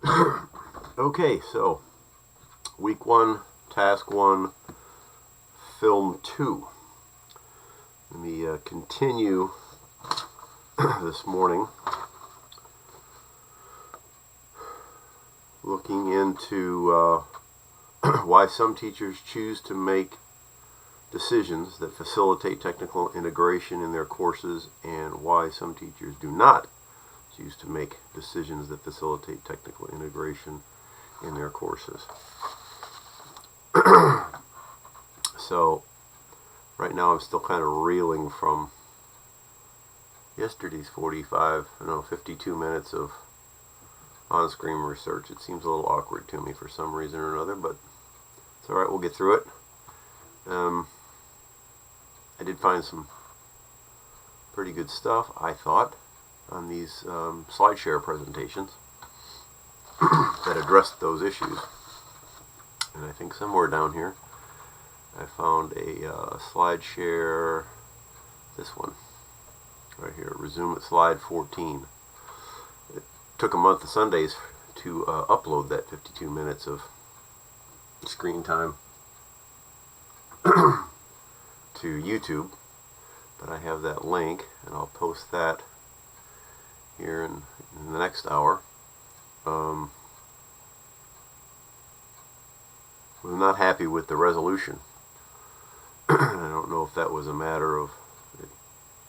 Okay, so week 1, task 1, film 2. Let me continue this morning looking into why some teachers choose to make decisions that facilitate technical integration in their courses and why some teachers do not choose to make decisions that facilitate technical integration in their courses. So right now I'm still kind of reeling from yesterday's 52 minutes of on-screen research. It seems a little awkward to me for some reason or another, but it's alright, we'll get through it. I did find some pretty good stuff, I thought, on these SlideShare presentations that addressed those issues. And I think somewhere down here I found a SlideShare, this one, right here, resume at slide 14. It took a month of Sundays to upload that 52 minutes of screen time to YouTube, but I have that link and I'll post that here in the next hour. I'm not happy with the resolution. I don't know if that was a matter of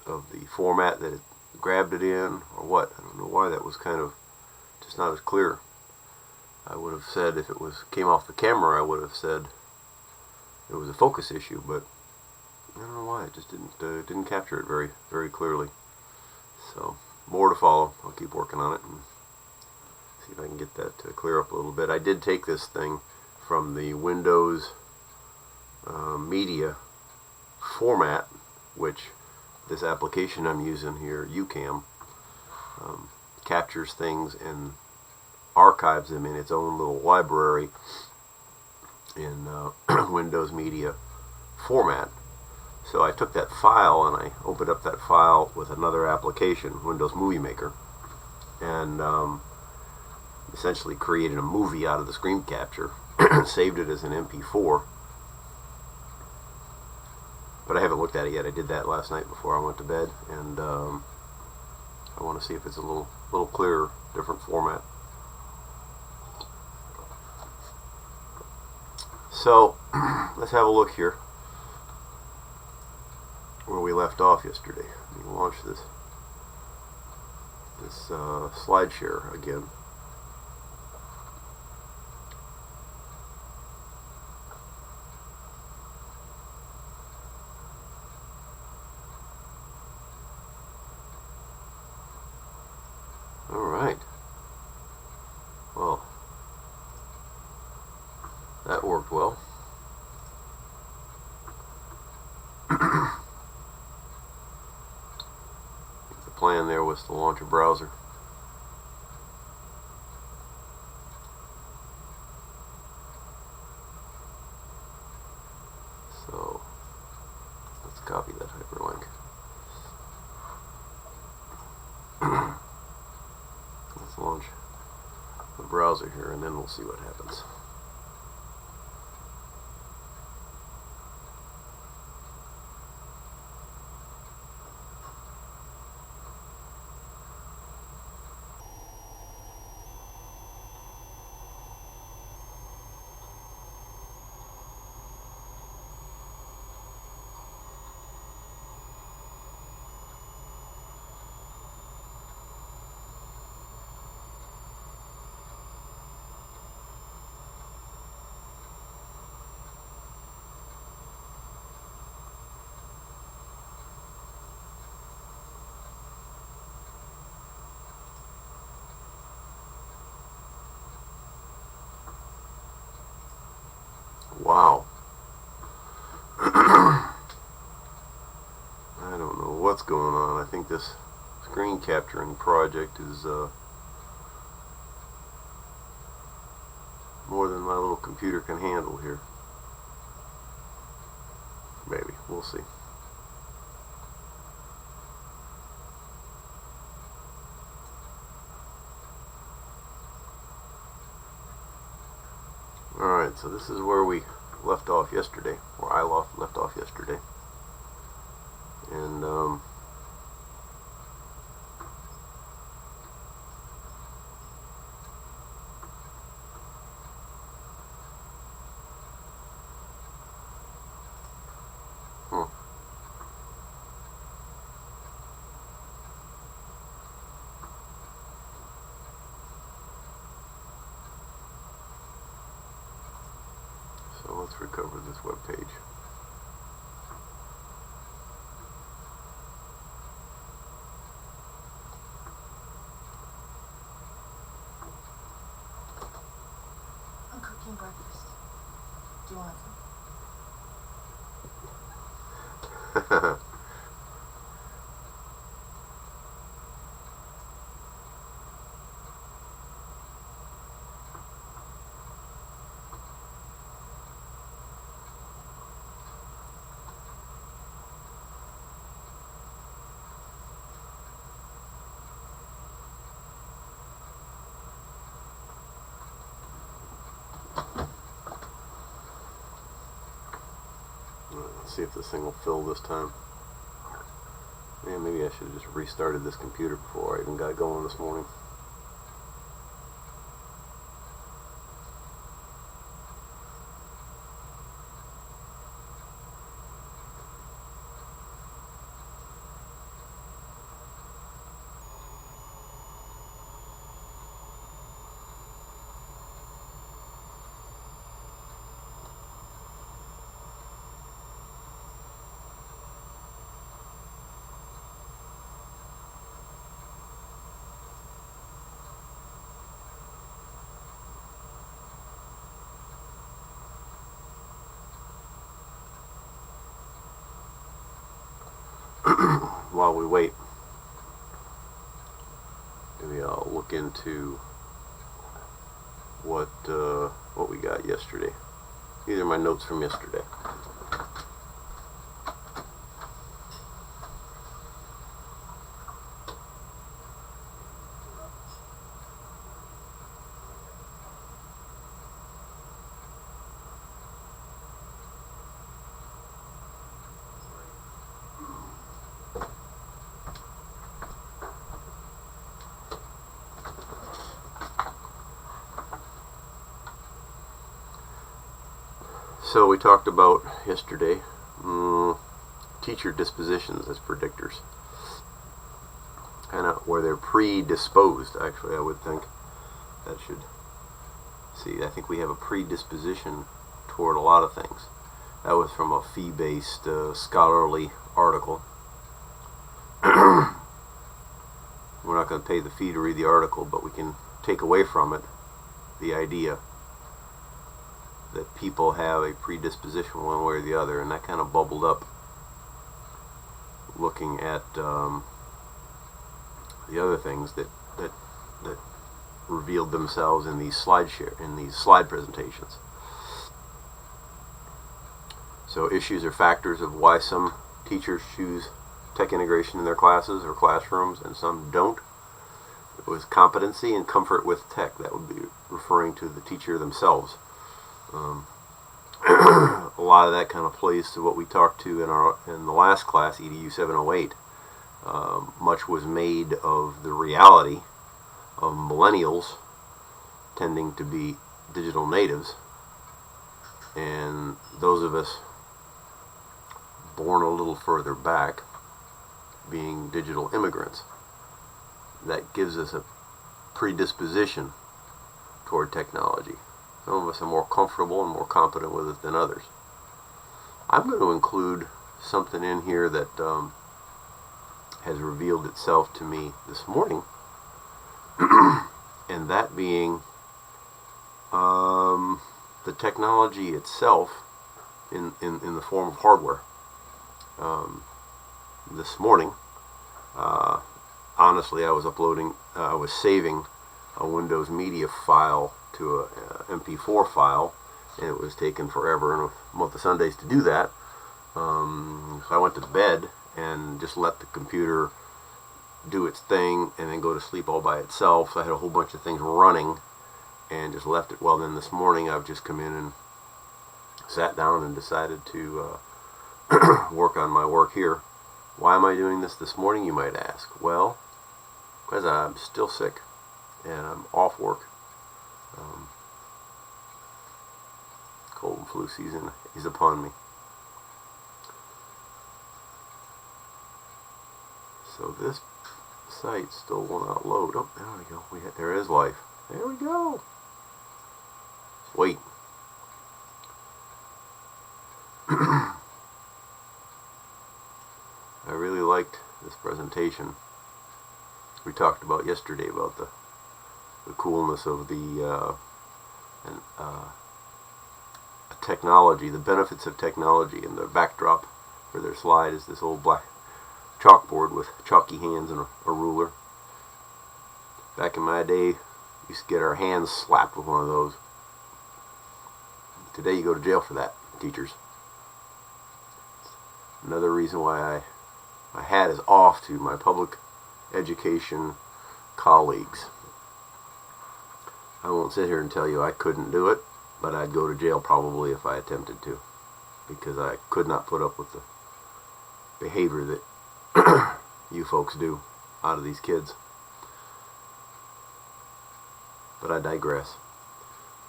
the format that it grabbed it in or what. I don't know why that was kind of just not as clear. I would have said if it came off the camera, I would have said it was a focus issue, but I don't know why it just didn't capture it very clearly. So more to follow. I'll keep working on it and see if I can get that to clear up a little bit. I did take this thing from the Windows media format, which this application I'm using here, UCam, captures things and archives them in its own little library in Windows media format. So I took that file and I opened up that file with another application, Windows Movie Maker, and essentially created a movie out of the screen capture, saved it as an MP4. But I haven't looked at it yet. I did that last night before I went to bed, and I want to see if it's a little clearer, different format. So let's have a look here where we left off yesterday. Let me launch this SlideShare again. Alright. Well, that worked well. The plan there was to launch a browser. So let's copy that hyperlink. Let's launch the browser here and then we'll see what happens. Wow. I don't know what's going on. I think this screen capturing project is more than my little computer can handle here. Maybe. We'll see. Alright, so this is where we left off yesterday, where I left off yesterday. And, so let's recover this web page. I'm cooking breakfast. Do you want some? Let's see if this thing will fill this time. Yeah, maybe I should have just restarted this computer before I even got going this morning. While we wait, maybe I'll look into what we got yesterday. These are my notes from yesterday. So we talked about yesterday teacher dispositions as predictors, kind of where they're predisposed. Actually, I would think that should see. I think we have a predisposition toward a lot of things. That was from a fee-based scholarly article. We're not going to pay the fee to read the article, but we can take away from it the idea that people have a predisposition one way or the other, and that kind of bubbled up looking at the other things that revealed themselves in these slide presentations. So issues or factors of why some teachers choose tech integration in their classes or classrooms and some don't. It was competency and comfort with tech. That would be referring to the teacher themselves. A lot of that kind of plays to what we talked to in the last class, EDU708. Much was made of the reality of millennials tending to be digital natives, and those of us born a little further back being digital immigrants. That gives us a predisposition toward technology. Some of us are more comfortable and more competent with it than others. I'm going to include something in here that has revealed itself to me this morning, and that being the technology itself in the form of hardware. This morning, honestly, I was saving a Windows media file to a MP4 file, and it was taking forever and a month of Sundays to do that. So I went to bed and just let the computer do its thing and then go to sleep all by itself. So I had a whole bunch of things running, and just left it. Well, then this morning I've just come in and sat down and decided to work on my work here. Why am I doing this morning, you might ask? Well, because I'm still sick and I'm off work. Cold and flu season is upon me. So this site still will not load. Oh, there we go. There is life. There we go. Sweet. I really liked this presentation. We talked about yesterday about the coolness of the technology, the benefits of technology, and the backdrop for their slide is this old black chalkboard with chalky hands and a ruler. Back in my day, we used to get our hands slapped with one of those. Today you go to jail for that, teachers. Another reason why my hat is off to my public education colleagues. I won't sit here and tell you I couldn't do it, but I'd go to jail probably if I attempted to, because I could not put up with the behavior that you folks do out of these kids. But I digress.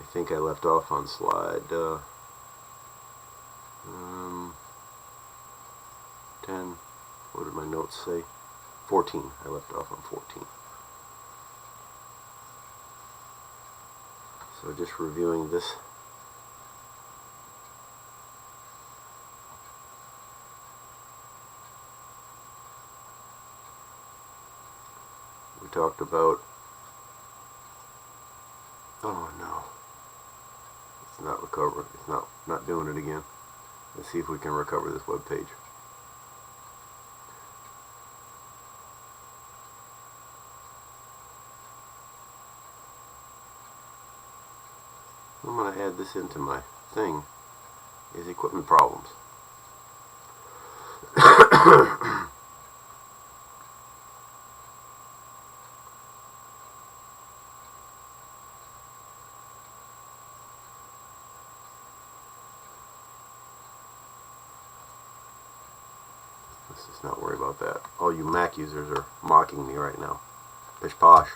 I think I left off on slide 10. What did my notes say? 14. I left off on 14. So just reviewing this. We talked about, oh no, it's not recovering. It's not doing it again. Let's see if we can recover this web page. I'm going to add this into my thing, is equipment problems. Let's just not worry about that. All you Mac users are mocking me right now. Pish posh.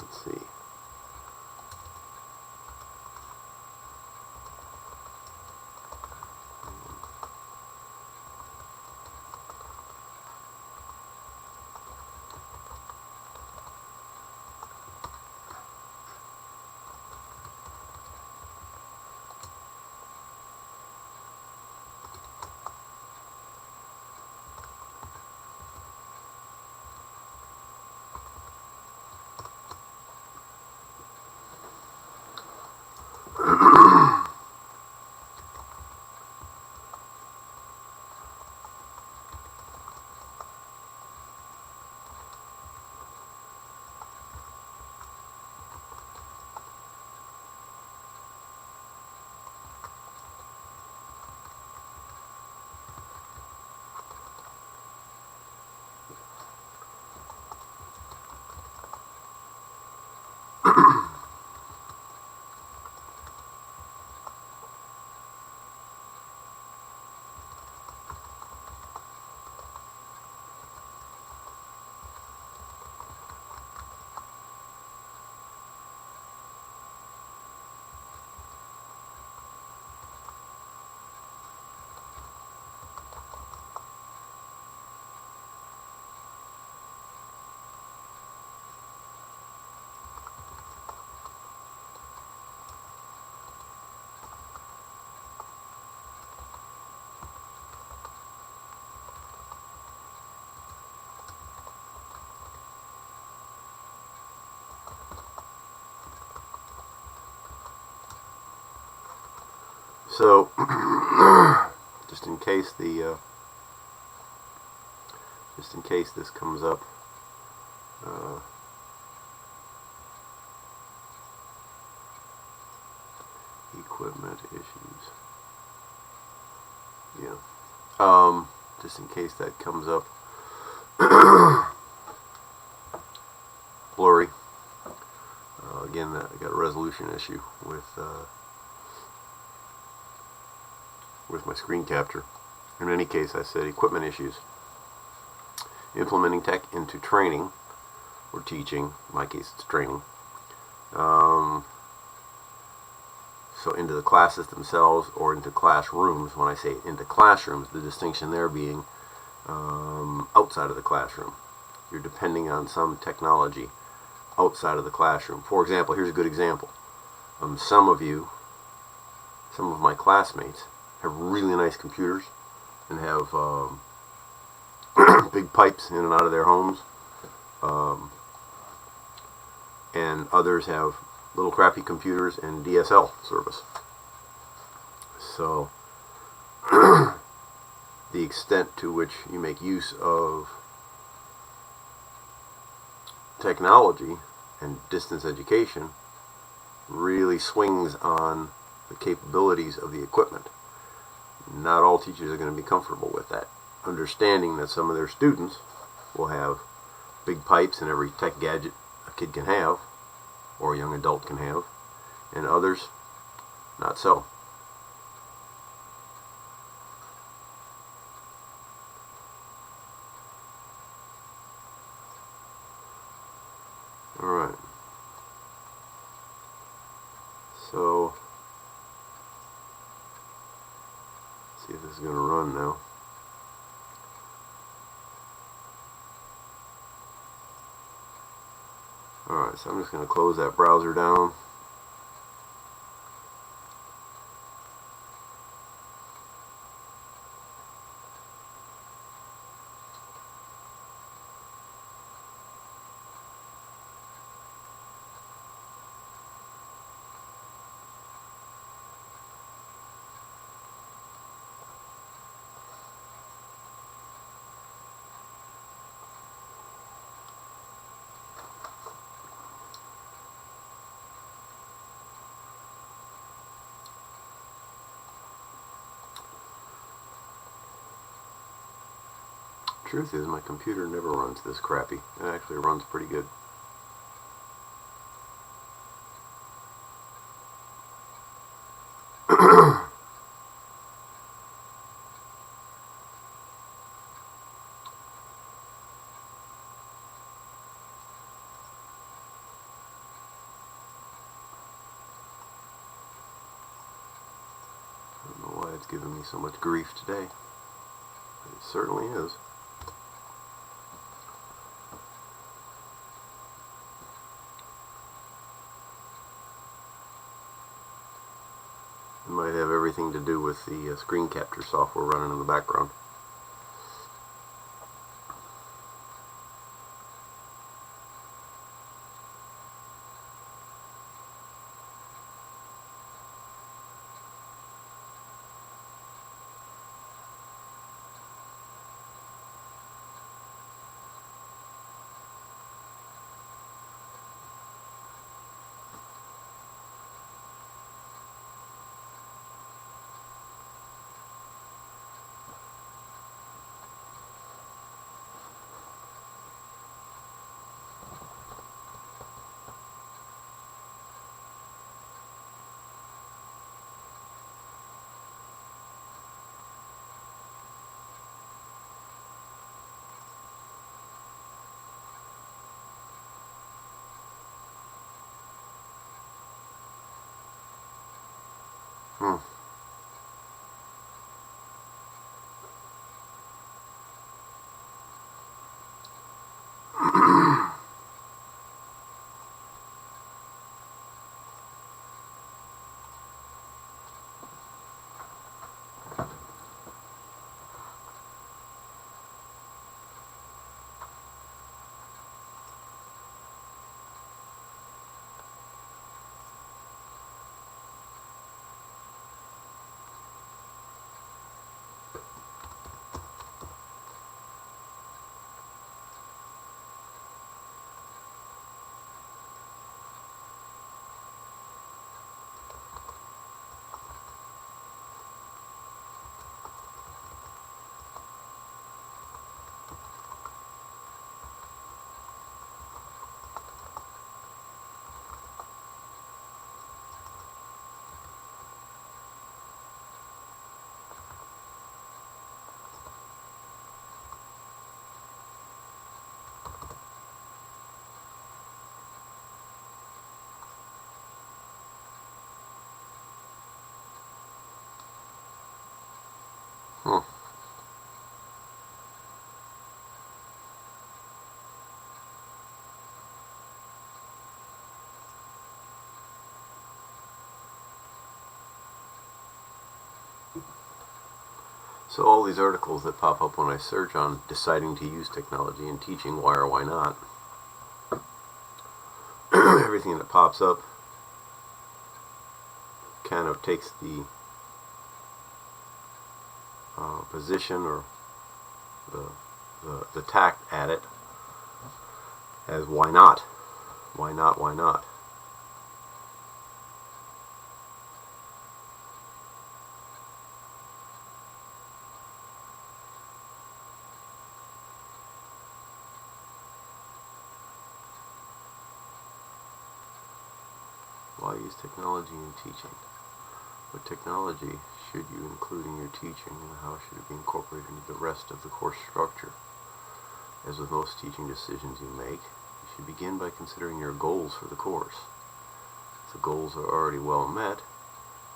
Let's see. So, just in case this comes up, equipment issues. Yeah. Just in case that comes up, blurry. Again, I got a resolution issue with my screen capture. In any case, I said equipment issues. Implementing tech into training or teaching. In my case, it's training. So into the classes themselves or into classrooms. When I say into classrooms, the distinction there being outside of the classroom. You're depending on some technology outside of the classroom. For example, here's a good example. Some of my classmates have really nice computers and have big pipes in and out of their homes. And others have little crappy computers and DSL service. So the extent to which you make use of technology and distance education really swings on the capabilities of the equipment. Not all teachers are going to be comfortable with that. Understanding that some of their students will have big pipes and every tech gadget a kid can have, or a young adult can have, and others, not so. Alright. So, see if this is going to run now. Alright, so I'm just going to close that browser down. Truth is, my computer never runs this crappy. It actually runs pretty good. I don't know why it's giving me so much grief today. It certainly is. It might have everything to do with the screen capture software running in the background. Hmm. So all these articles that pop up when I search on deciding to use technology in teaching, why or why not, everything that pops up kind of takes the position or the tact at it as why not? Why not? Why not? Why use technology in teaching? What technology should you include in your teaching, and how should it be incorporated into the rest of the course structure? As with most teaching decisions you make, you should begin by considering your goals for the course. If the goals are already well met,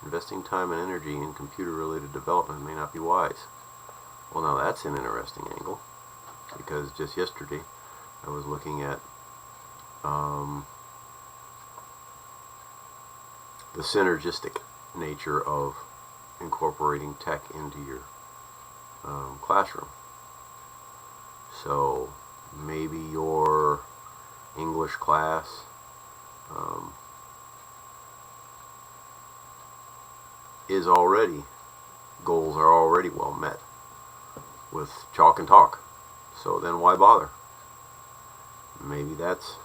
investing time and energy in computer-related development may not be wise. Well, now that's an interesting angle, because just yesterday I was looking at the synergistic nature of incorporating tech into your classroom. So maybe your English class is already, goals are already well met with chalk and talk. So then why bother? Maybe that's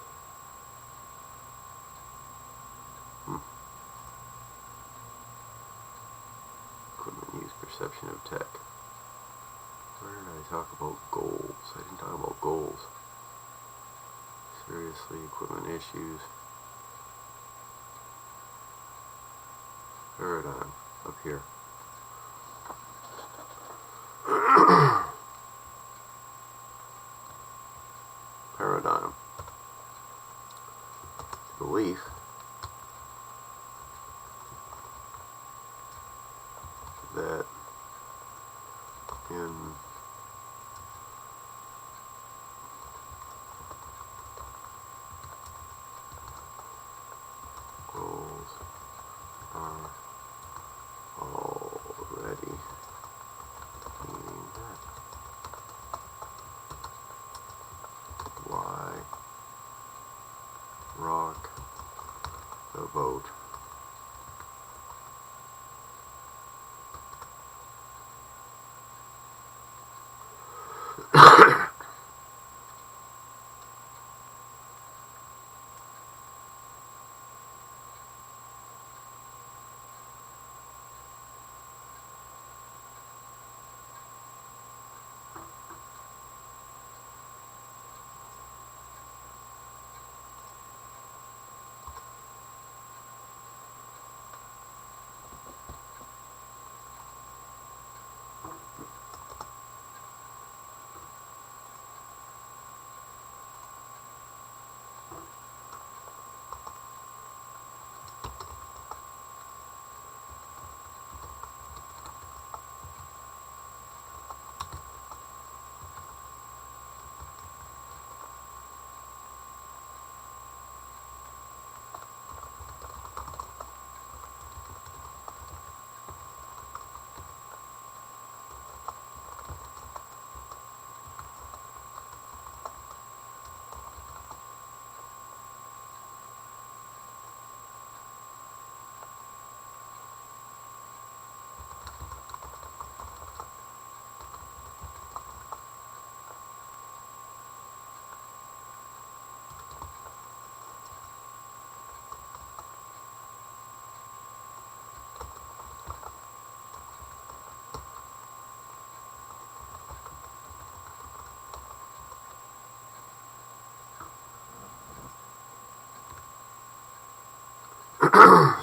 equipment use, perception of tech. Where did I talk about goals? I didn't talk about goals. Seriously, equipment issues. Paradigm, up here. Paradigm. Belief that in goals are already being met. Why rock the boat?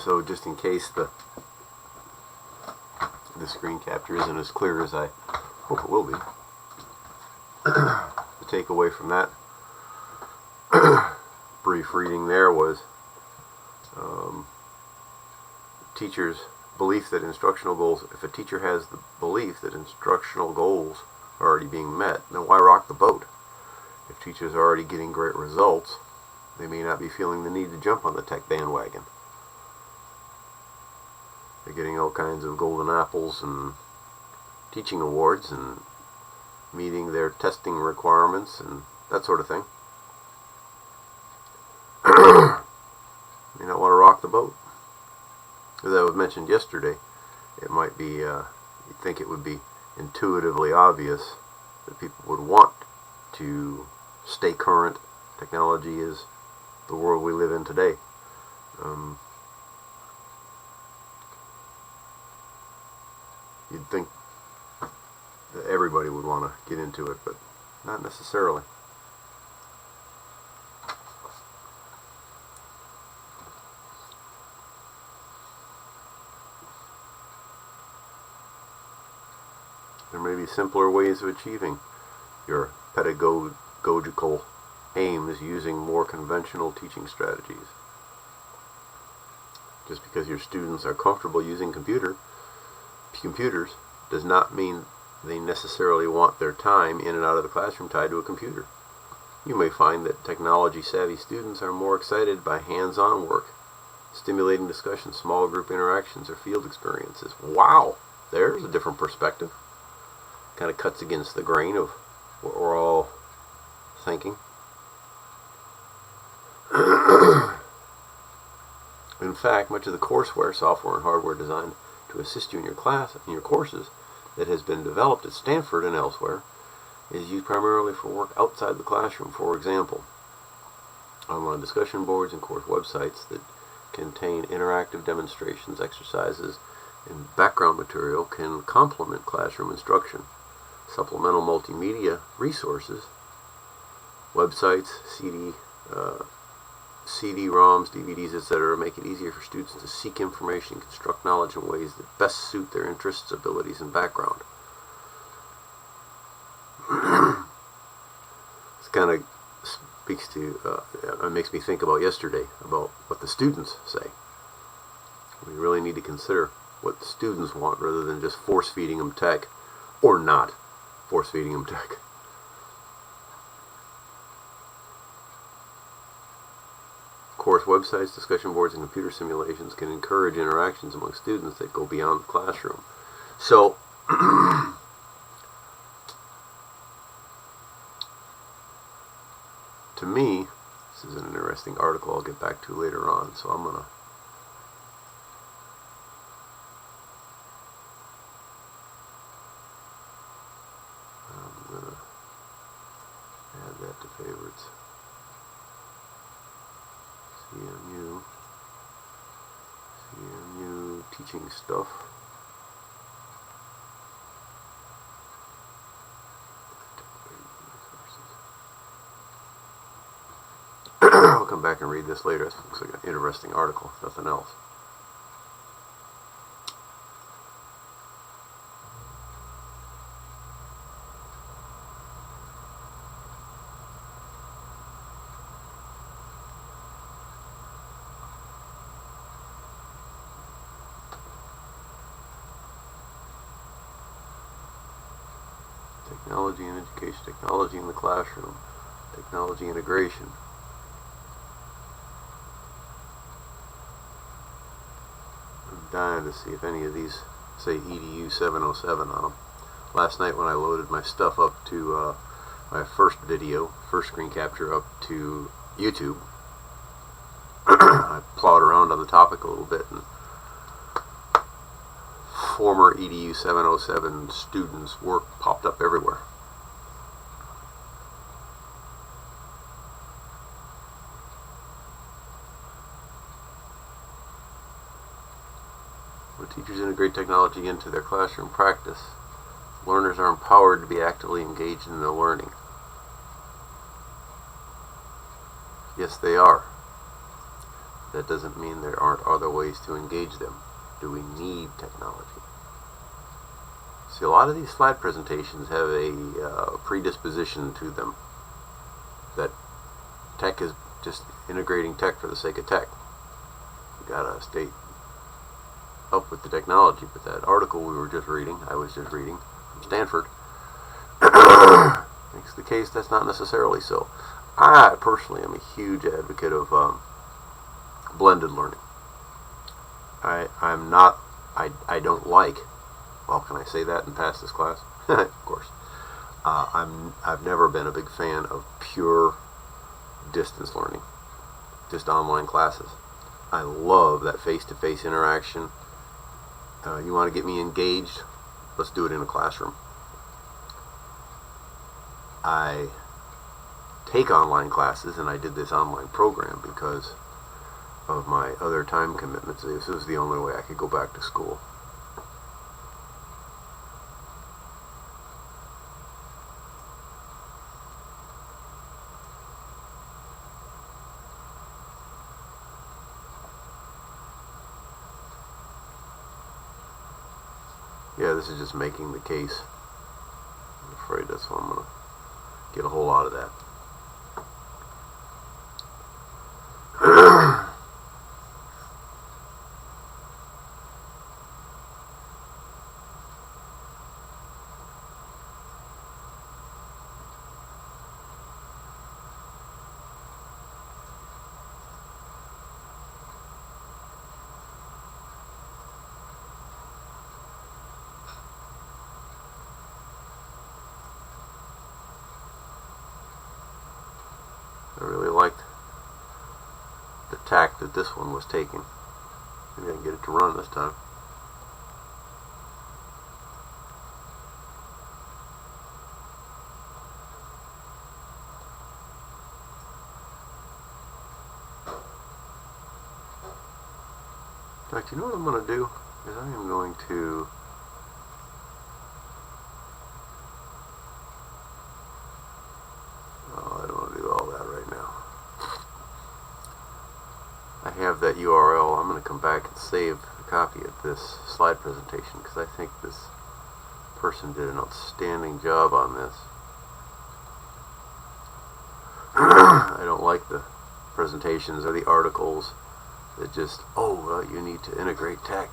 So just in case the screen capture isn't as clear as I hope it will be, the takeaway from that brief reading there was teachers belief that instructional goals, if a teacher has the belief that instructional goals are already being met, then why rock the boat? If teachers are already getting great results, they may not be feeling the need to jump on the tech bandwagon. They're getting all kinds of golden apples and teaching awards and meeting their testing requirements and that sort of thing. You don't want to rock the boat. As I was mentioned yesterday, it might be, you'd think it would be intuitively obvious that people would want to stay current. Technology is the world we live in today. You'd think that everybody would want to get into it, but not necessarily. There may be simpler ways of achieving your pedagogical aims using more conventional teaching strategies. Just because your students are comfortable using computers does not mean they necessarily want their time in and out of the classroom tied to a computer. You may find that technology-savvy students are more excited by hands-on work, stimulating discussion, small group interactions, or field experiences. Wow! There's a different perspective. Kind of cuts against the grain of what we're all thinking. In fact, much of the courseware, software and hardware designed to assist you in your courses that has been developed at Stanford and elsewhere is used primarily for work outside the classroom. For example, online discussion boards and course websites that contain interactive demonstrations, exercises, and background material can complement classroom instruction. Supplemental multimedia resources, websites, CD-ROMs, DVDs, etc. make it easier for students to seek information and construct knowledge in ways that best suit their interests, abilities, and background. This kind of speaks to, it makes me think about yesterday, about what the students say. We really need to consider what the students want rather than just force-feeding them tech, or not force-feeding them tech. Course websites, discussion boards, and computer simulations can encourage interactions among students that go beyond the classroom. So, to me, this is an interesting article I'll get back to later on, so I'm going to add that to favorites. CMU teaching stuff. I'll come back and read this later. It looks like an interesting article, if nothing else. Technology in education, technology in the classroom, technology integration. I'm dying to see if any of these say EDU707 on them. Last night when I loaded my stuff up to my first screen capture up to YouTube, I plowed around on the topic a little bit, and former EDU707 students' work popped up everywhere. When teachers integrate technology into their classroom practice, learners are empowered to be actively engaged in their learning. Yes, they are. That doesn't mean there aren't other ways to engage them. Do we need technology? See, a lot of these slide presentations have a predisposition to them that tech is just integrating tech for the sake of tech. You gotta stay up with the technology, but that article I was just reading from Stanford, makes the case that's not necessarily so. I personally am a huge advocate of blended learning. I don't like, well, can I say that and pass this class? Of course. I've never been a big fan of pure distance learning, just online classes. I love that face-to-face interaction. You want to get me engaged? Let's do it in a classroom. I take online classes, and I did this online program because of my other time commitments. This was the only way I could go back to school. Yeah, this is just making the case. I'm afraid that's what I'm going to get a whole lot of that. I really liked the tack that this one was taking. Maybe I can get it to run this time. In fact, you know what I'm going to do? Is I am going to I don't want to do all that right now. I have that URL. I'm going to come back and save a copy of this slide presentation because I think this person did an outstanding job on this. I don't like the presentations or the articles that just, you need to integrate tech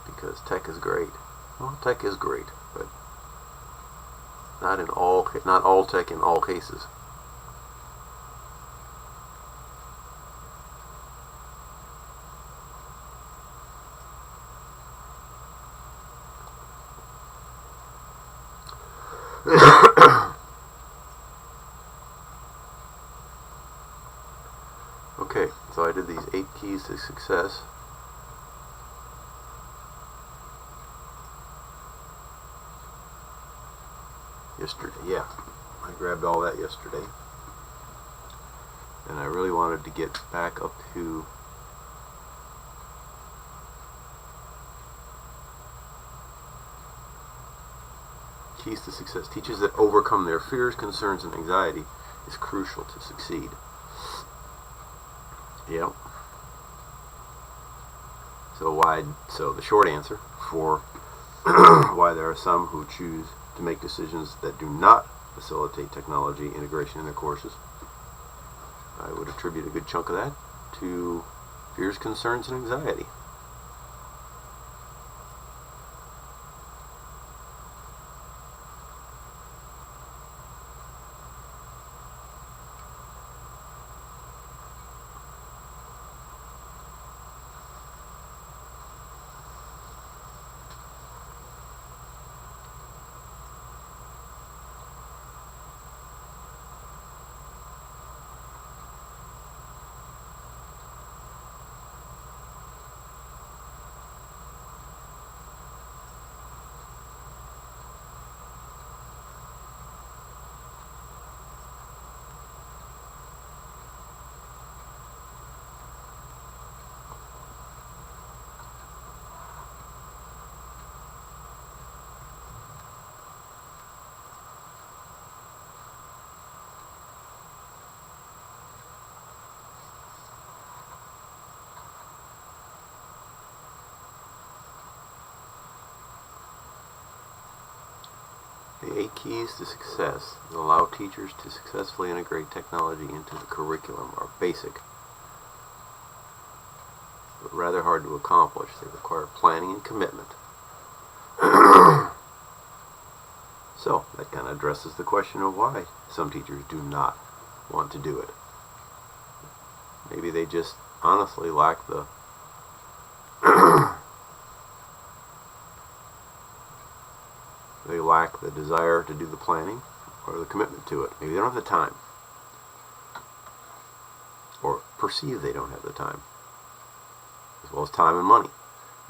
because tech is great. Well, tech is great, but not all tech in all cases. Okay, so I did these 8 keys to success. Yesterday, yeah. I grabbed all that yesterday. And I really wanted to get back up to keys to success. Teachers that overcome their fears, concerns, and anxiety is crucial to succeed. Yep. So the short answer for why there are some who choose to make decisions that do not facilitate technology integration in their courses, I would attribute a good chunk of that to fears, concerns, and anxiety. The 8 keys to success that allow teachers to successfully integrate technology into the curriculum are basic. but rather hard to accomplish. They require planning and commitment. So that kind of addresses the question of why some teachers do not want to do it. Maybe they just honestly lack the they lack the desire to do the planning or the commitment to it. Maybe they don't have the time, or perceive they don't have the time, as well as time and money.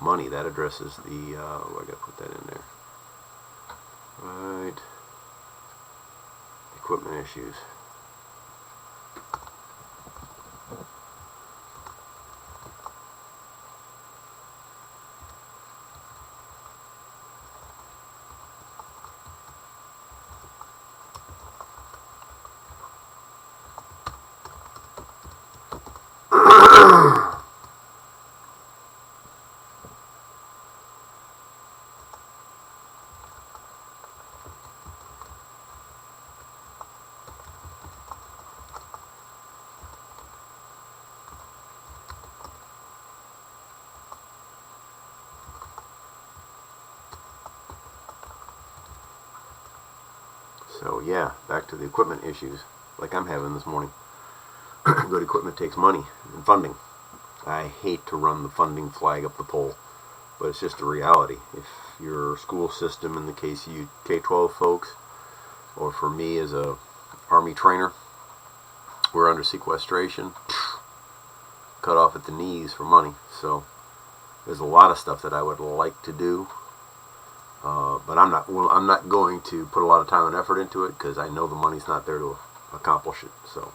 Money, that addresses the I gotta put that in there. Right. Equipment issues. So yeah, back to the equipment issues, like I'm having this morning. Good equipment takes money and funding. I hate to run the funding flag up the pole, but it's just a reality. If your school system, in the case of you K-12 folks, or for me as a Army trainer, we're under sequestration, cut off at the knees for money. So there's a lot of stuff that I would like to do, but I'm not going to put a lot of time and effort into it because I know the money's not there to accomplish it. So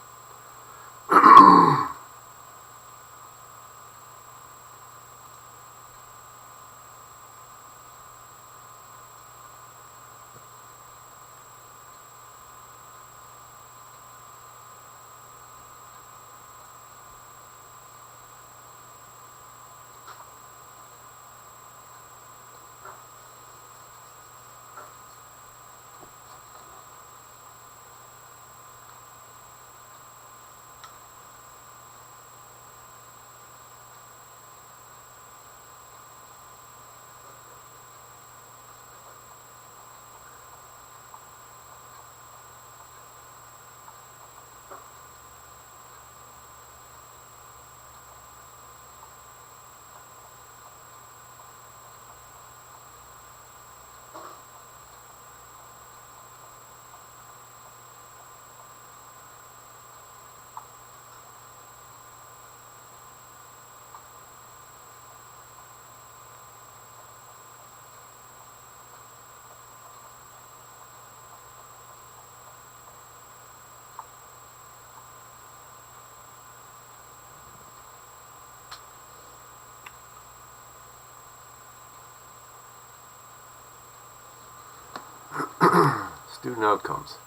student outcomes.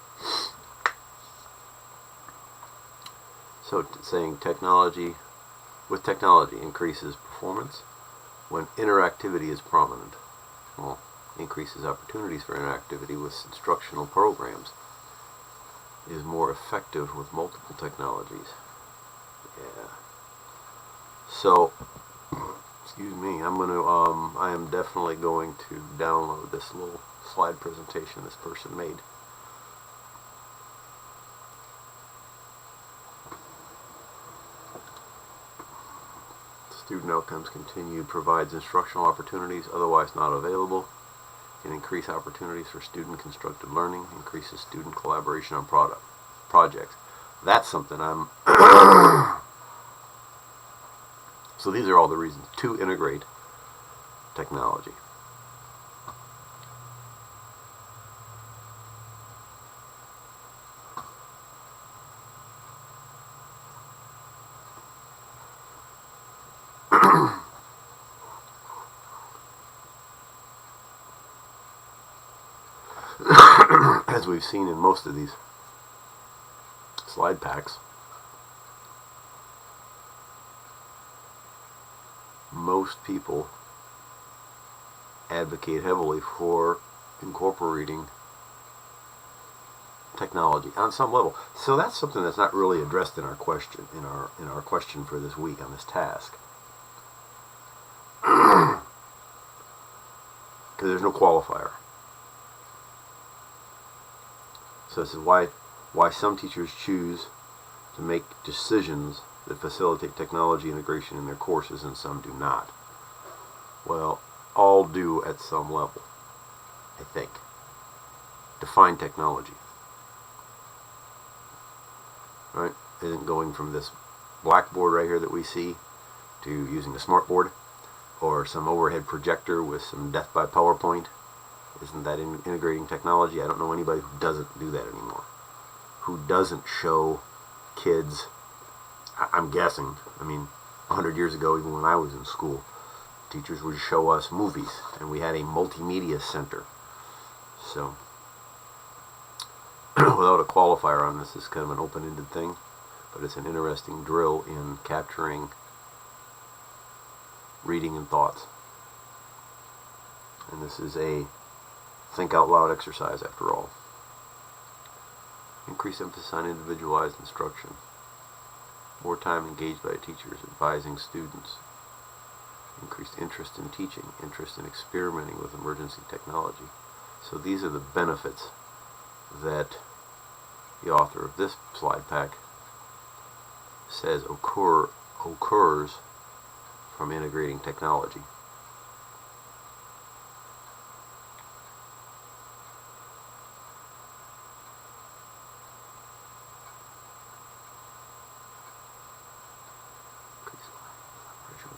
So saying technology increases performance when interactivity is prominent. Well, increases opportunities for interactivity with instructional programs. Is more effective with multiple technologies. Yeah. So, excuse me, I am definitely going to download this little slide presentation this person made. Student outcomes continued provides instructional opportunities otherwise not available, can increase opportunities for student constructed learning, increases student collaboration on projects. That's something I'm so these are all the reasons to integrate technology. As we've seen in most of these slide packs, most people advocate heavily for incorporating technology on some level. So that's something that's not really addressed in our question, in our question for this week on this task. because there's no qualifier. So this is why some teachers choose to make decisions that facilitate technology integration in their courses and some do not. Well, all do at some level, I think. Define technology. Right? Isn't going from this blackboard right here that we see to using a smartboard or some overhead projector with some death by PowerPoint. Isn't that integrating technology? I don't know anybody who doesn't do that anymore. Who doesn't show kids, I'm guessing, 100 years ago, even when I was in school, teachers would show us movies, and we had a multimedia center. So, without a qualifier on this, it's kind of an open-ended thing, but it's an interesting drill in capturing reading and thoughts. And this is a think out loud exercise after all. Increase emphasis on individualized instruction. More time engaged by teachers advising students. Increased interest in teaching, interest in experimenting with emergency technology. So these are the benefits that the author of this slide pack says occurs from integrating technology.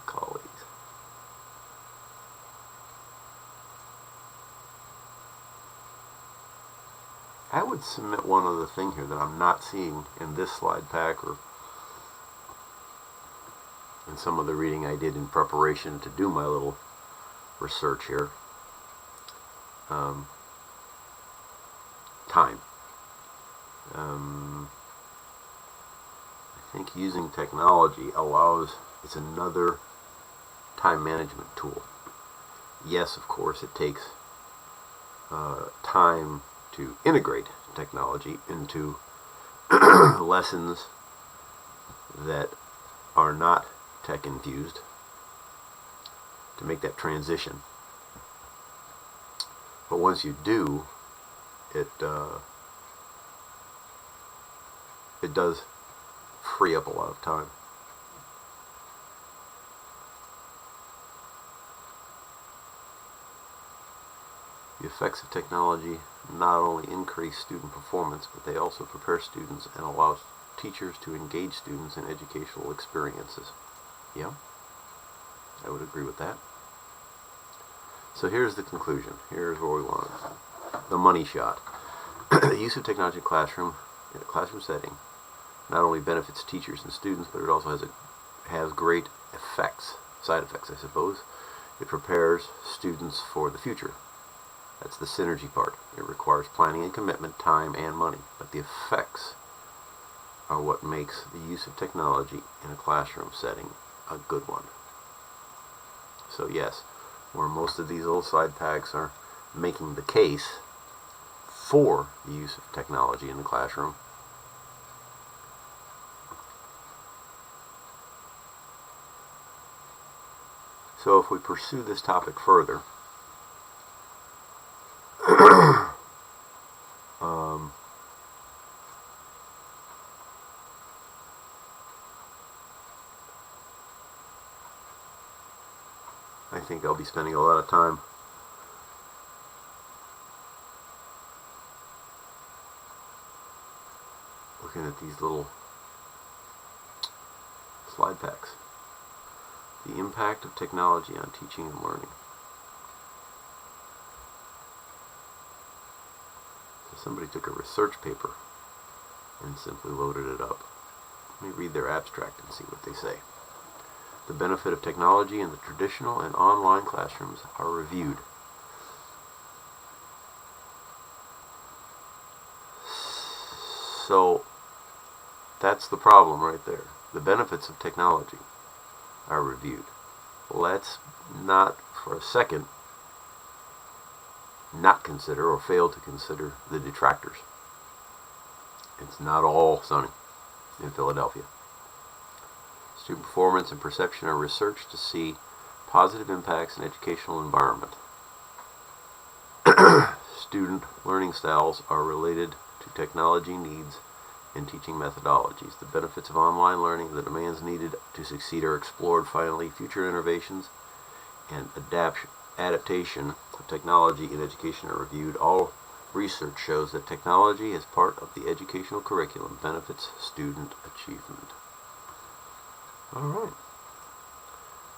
Colleagues. I would submit one other thing here that I'm not seeing in this slide pack or in some of the reading I did in preparation to do my little research here. Time. I think using technology it's another time management tool. Yes, of course, it takes time to integrate technology into lessons that are not tech infused to make that transition. But once you do, it does free up a lot of time. The effects of technology not only increase student performance, but they also prepare students and allow teachers to engage students in educational experiences. Yeah, I would agree with that. So here's the conclusion. Here's where we want it. The money shot. The use of technology in a classroom setting not only benefits teachers and students, but it also has great side effects, I suppose. It prepares students for the future. That's the synergy part. It requires planning and commitment, time and money. But the effects are what makes the use of technology in a classroom setting a good one. So yes, where most of these little slide packs are making the case for the use of technology in the classroom, so if we pursue this topic further, I think I'll be spending a lot of time looking at these little slide packs. The impact of technology on teaching and learning. So somebody took a research paper and simply loaded it up. Let me read their abstract and see what they say. The benefit of technology in the traditional and online classrooms are reviewed. So that's the problem right there. The benefits of technology are reviewed. Let's not for a second not consider or fail to consider the detractors. It's not all sunny in Philadelphia. Student performance and perception are researched to see positive impacts in educational environment. student learning styles are related to technology needs and teaching methodologies. The benefits of online learning, the demands needed to succeed are explored. Finally, future innovations and adaptation of technology in education are reviewed. All research shows that technology as part of the educational curriculum benefits student achievement. All right.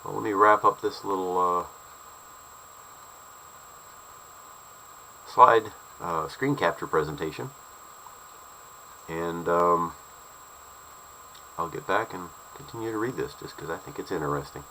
Well, let me wrap up this little slide screen capture presentation, and I'll get back and continue to read this just because I think it's interesting.